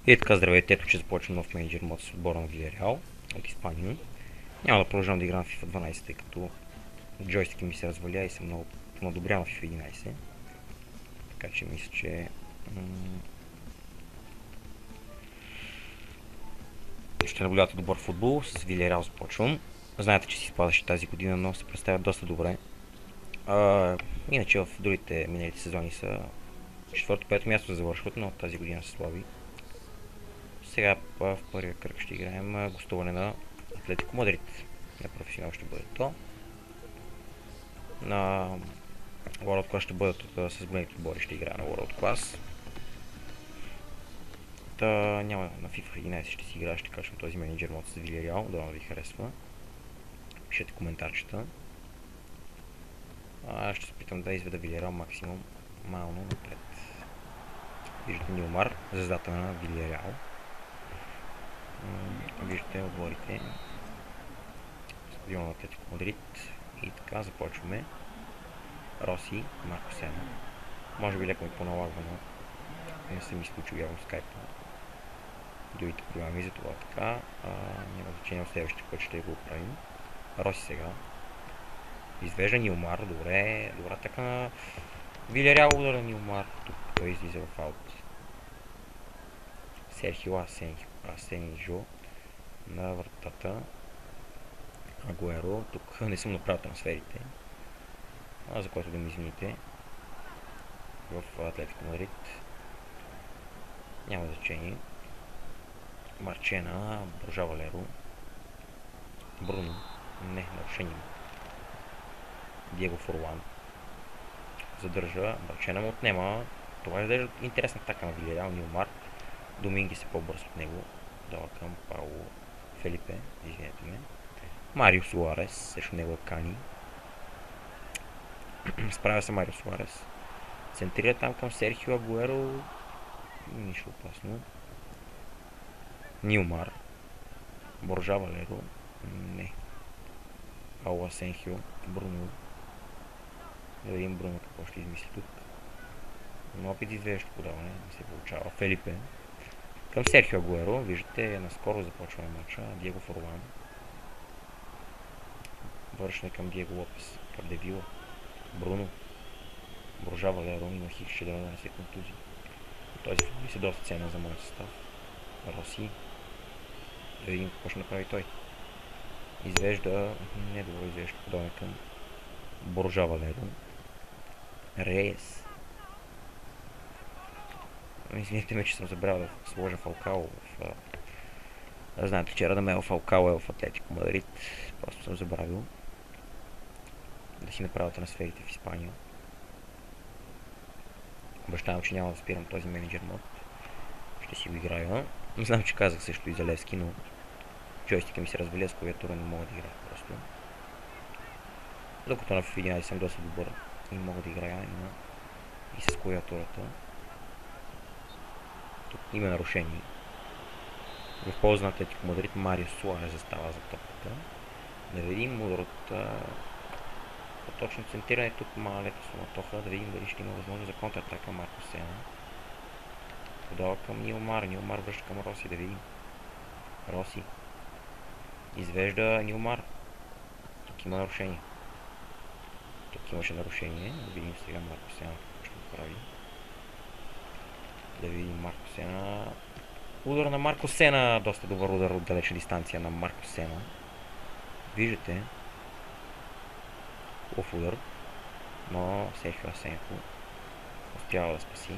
И така, здравейте, ето че започвам нов менеджер мод с отбора на Вилереал от Испания. Няма да продължавам да играм в FIFA 12, тъй като джойстика ми се разваля и съм много надобрял в FIFA 11. Така че мисля, че ще наблюдате добър футбол. С Вилереал започвам. Знаете, че си спадаше тази година, но се представят доста добре. Иначе в другите миналите сезони са 4-5 място завършват, но тази година са слаби. Сега в първия кръг ще играем гостуване на Атлетико Мадрид. На професионал ще бъде то. На World Class ще бъдат с големите отбори, ще играя на World Class. Няма на FIFA 11 ще си играя, ще качвам този менеджер мод с Villarreal, да ви харесва. Пишете коментарчета. Ще се опитам да изведа Villarreal максимално напред. Виждате Нилмар, звездата на Villarreal. Виждате отборите. Стадион на Атлетико Мадрид. И така започваме. Роси, Марко Сена. Може би леко ми поналагва, но не съм изключил явно скайпа. Другите програми за това така. Няма значение, в следващия път ще го оправим. Роси сега. Извежда Нилмар, добре. Добра така на Вилереал удар на Нилмар. Тук той излиза в аут. Серхио Асенжо на вратата. Агуеро. Тук не съм направил трансферите, за което да ми извините. В Атлетико Мадрид. Няма значение. Марчена, Боржа Валеро. Бруно. Не, нарушение. Диего Форлан. Задържа. Марчена му отнема. Това е интересна атака на Вилереал. Нилмар. Домингес е по-бърз от него. Дава към Пауло Фелипе. Извинете ме. Марио Суарес. Също него Кани. Справя се Марио Суарес. Центрира там към Серхио Агуеро. Нищо опасно. Нилмар. Боржа Валеро. Не. Пауло Асенхио. Бруно. Да видим Бруно какво ще измисли тук. Но опит извеждащо подаване. Не се получава. Фелипе. Към Серхио Агуеро. Виждате, наскоро започва матча. Диего Форлан. Вършне към Диего Лопес. Към Девила. Бруно. Боржа Валеро. Има хикс, ще да нанесе контузии. Този футболист е доста ценен за моят състав. Роси. Да видим какво ще направи той. Извежда. Недобро извежда подаване към Боржа Валеро. Рейс. Извинете ме, че съм забрал да сложа Фалкао в... Знаете, че Радамел Фалкао е в Атлетико Мадрид. Просто съм забравил да си направя трансферите в Испания. Обещавам, че няма да спирам този менеджер мод. Ще си го играя. Не знам, че казах също и за Левски, но джойстика ми се разваля, с клавиатура не мога да играя просто. Докато на FIFA 11 съм доста добър и мога да играя и с клавиатурата. Тук има нарушение. В полза на Атлетико Мадрид Марио Суарес застава за топката. Да видим удар от по-точно центриране тук малето суматоха. Да видим дали ще има възможност за контратака Марко Сена. Подава към Нилмар. Нилмар връща към Роси. Да видим. Роси. Извежда Нилмар. Тук има нарушение. Тук имаше нарушение. Да видим сега Марко Сена какво ще го прави. Да видим Марко Сена. Удар на Марко Сена. Доста добър удар от далечна дистанция на Марко Сена. Виждате. Хубав удар. Но Серхио Асенхо успява да спаси.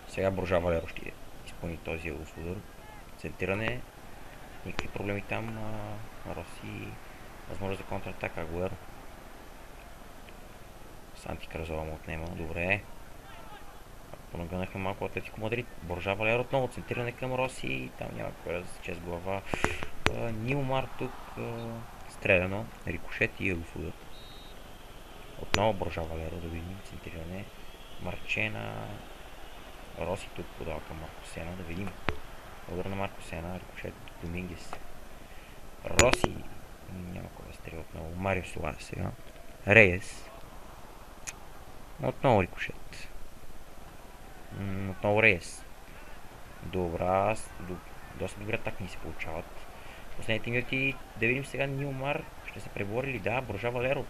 Сега Боржа Валеро ще изпълни този хубав удар. Центриране. Никакви проблеми там. Роси. Възможност за контратака. Агуеро. Санти Каразова му отнема. Добре. Понагънаха малко Атлетико Мадрид. Боржа Валеро отново центриране към Роси. Там няма кой да се чест глава. Нилмар тук стреляно. Рикошет и ъгов удар. Отново Боржа Валеро, да видим центриране. Марчена. Роси тук подава към Марко Сена. Да видим. Удар на Марко Сена. Рикошет Домингес. Роси. Няма кой да стреля отново. Марио Суарес сега. Рейес. Отново рикошет. Отново Рейес. Добра, доста добре так ни се получават. Последните минути да видим сега Нилмар. Ще се пребори ли? Да, Боржа Валеро.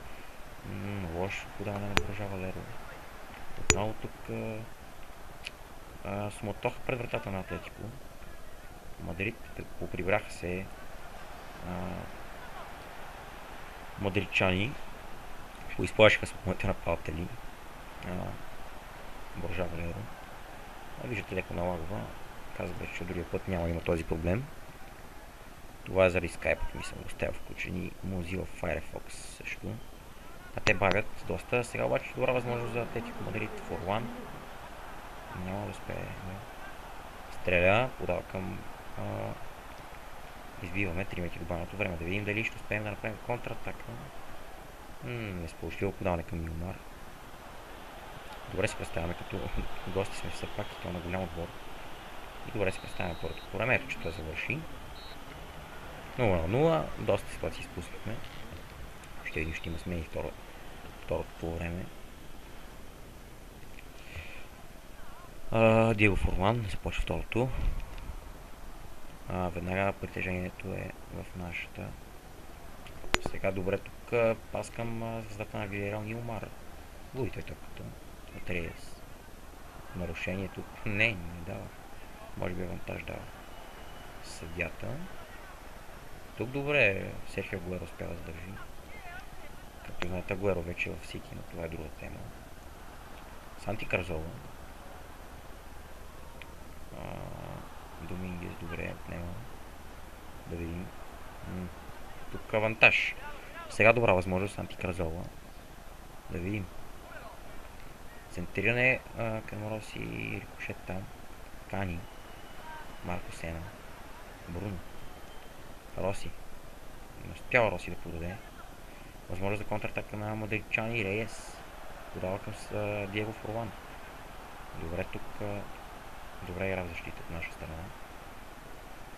Лошо подаване на Боржа Валеро. Отново тук суматоха пред вратата на Атлетико. Мадрид поприбраха се мадридчани. Поизплашиха с момента на Палтели. Боржа Валеро. Виждате леко налагва. Казвах, че другия път няма има този проблем. Това е заради скайпът ми съм го оставил включени. Mozilla Firefox също. А те бавят доста. Сега обаче добра възможност за Атлетико Мадрид. Форлан. Няма да успее. Стреля. Подава към... избиваме 3 метри добавеното време. Да видим дали ще успеем да направим контратака. Несполучливо подаване към Нилмар. Добре се представяме, като гости сме все пак и то на голям отбор. И добре се представяме първото по време, ето че той завърши. 0-0, доста ситуации изпуснахме. Ще видим, ще има смени второто по време. Диего Форлан започва второто. Веднага притежението е в нашата. Сега добре тук пас към звездата на Вилерал Нилмар. Луи той топката. Атреес. Нарушение тук. Не дава. Може би авантаж дава. Съдята. Тук добре Серхио Агуеро успя да задържи. Както знаете, Агуеро вече е в Сити, но това е друга тема. Санти Карзола. Домингес добре отнема. Да видим. Тук авантаж. Сега добра възможност Санти Карзола. Да видим. Центриране към Роси и рикошет там. Кани. Марко Сена. Бруно. Роси. Не успява Роси да подаде. Възможност за контратака на мадридчани и Рейес. Подава към Диего Форлан. Добре тук. Добре игра в защита от наша страна.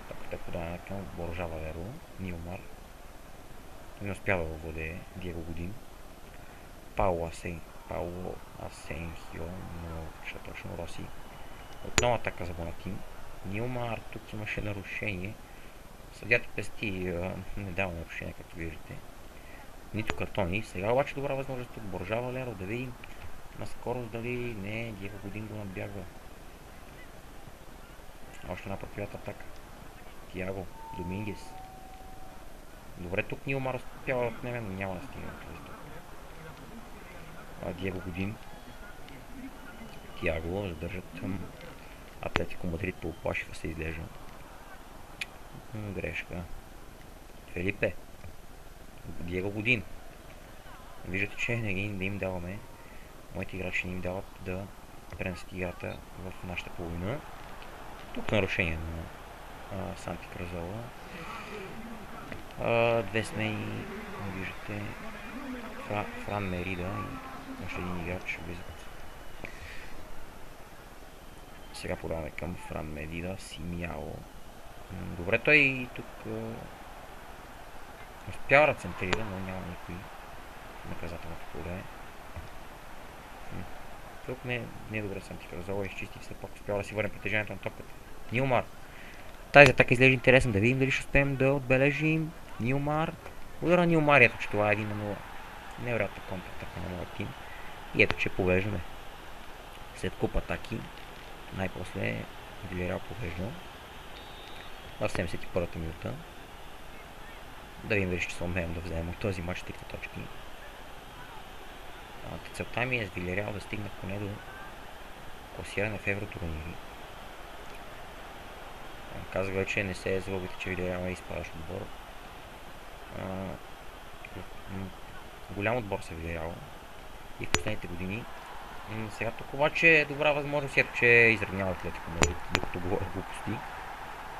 Така те подаване към Боржа Валеро. Нилмар. Не успява да владее Диего Годин. Пауло Асенхио. Но ще точно Роси. Отново атака за Бонатин. Нилмар тук имаше нарушение. Съдята пести не дава нарушение, както виждате. Нито картони. Сега обаче добра възможност тук Боржа Валеро да видим на скорост дали не Диего Годин го надбягва. Още една профилята атака. Тиаго Домингес. Добре, тук Нилмар успява да отнеме, но няма да стигне до този тук. Диего Годин. Тиаго задържат към Атлетико Мадрид, поуплашиха се изглежда. Грешка. Фелипе. Диего Годин. Виждате, че не им даваме. Моите играчи не им дават да пренесат играта в нашата половина. Тук нарушение на Санти Карзола. Две смени. Виждате. Фран Мерида и още един играч влизат. Сега подаваме към Фран Медида, Симяо. Добре, той тук успява да центрира, но няма никой наказателното поле. Тук не е добре Санти Карзола, изчисти все пак успява да си върне притежанието на топката. Нилмар. Тази атака изглежда интересна, да видим дали ще успеем да отбележим Нилмар. Удара Нилмар, ето че това е 1-0. Невероятна контратака на моят тим. И ето че повеждаме. След куп атаки, най-после Вилерал повежда. В 71-та минута. Да видим дали ще се умеем да вземем от този матч 3 точки. Целта ми е с Вилерал да стигна поне до класиране в евротурнири. Казах вече, не се залъгвайте, че Вилерал е изпадащ отбор. Голям отбор се Вилерал и в последните години. Сега тук обаче е добра възможност, ето че изравнява Атлетико Мадрид, докато говоря глупости.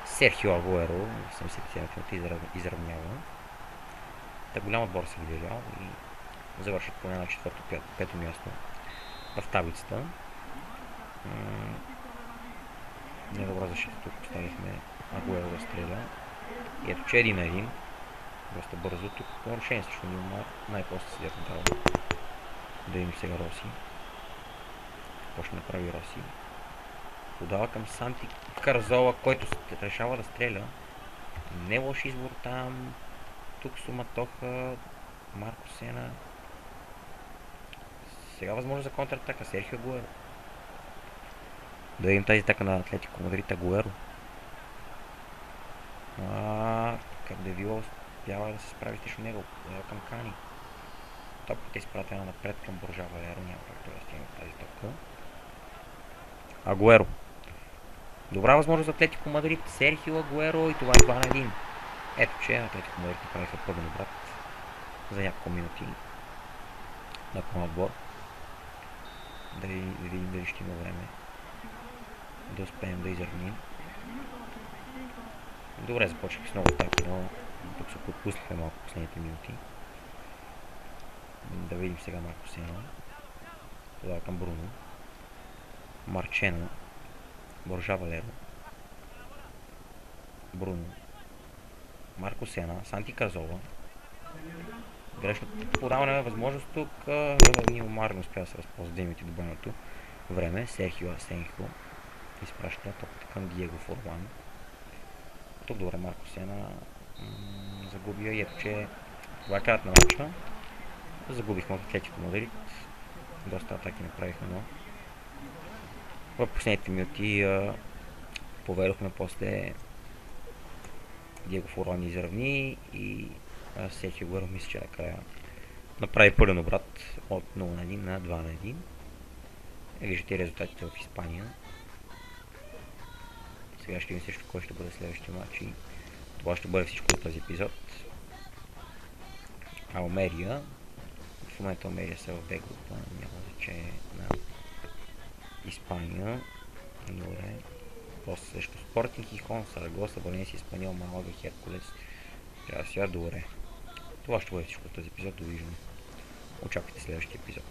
Серхио Агуеро в 77-та изравнява. Та голям отбор се Вилерал и завършат поне на 4-5 място в таблицата. Недобра защита тук поставихме Агуеро да стреля. И ето че 1-1. Доста бързо тук нарушение срещу Нилмар. Най-после седят дава. Да видим сега Роси. Какво ще направи Роси? Подава към Санти Карзола, който решава да стреля. Не лош избор там. Тук суматоха. Марко Сена. Сега възможно за контратака. Серхио Агуеро. Да видим тази атака на Атлетико Мадрид. Агуеро. Капдевила успява да се справи срещу него. Към Кани. Топката е изпратена напред към Боржа Валеро. Няма как да стигне тази топка. Агуеро. Добра възможност за Атлетико Мадрид. Серхио Агуеро и това е 2 на 1. Ето че Атлетико Мадрид направиха пълен обрат за няколко минути на пълен отбор. Да видим дали ще има време да успеем да изравним. Добре, започнах с много атаки, но тук се пропуснахме малко последните минути. Да видим сега Марко Сена. Подава към Бруно. Марчено. Боржа Валеро. Бруно. Марко Сена. Санти Карзола. Грешно подаване възможност тук. Нио Мар не успя да се възползва 2 минути добавеното време. Серхио Асенхио изпраща топката към Диего Форлан. Тук добре Марко Сена загуби и ето че това е краят на матча. Загубихме от Атлетико Мадрид. Доста атаки направихме, но в последните минути поведохме после Диего Форлан изравни и Серхио Агуеро мисля, че накрая направи пълен обрат от 0 на 1 на 2 на 1. Виждате резултатите в Испания. Сега ще видим също кой ще бъде следващия матч и това ще бъде всичко от този епизод. Алмерия. В момента Алмерия са в Б група, няма значение на Испания. Добре. После също Спортинг и Хон, Сарагоса, Валенсия, Испаньол, Малага, Херкулес. Трябва да сега добре. Това ще бъде всичко от този епизод. Довиждане. Очаквайте следващия епизод.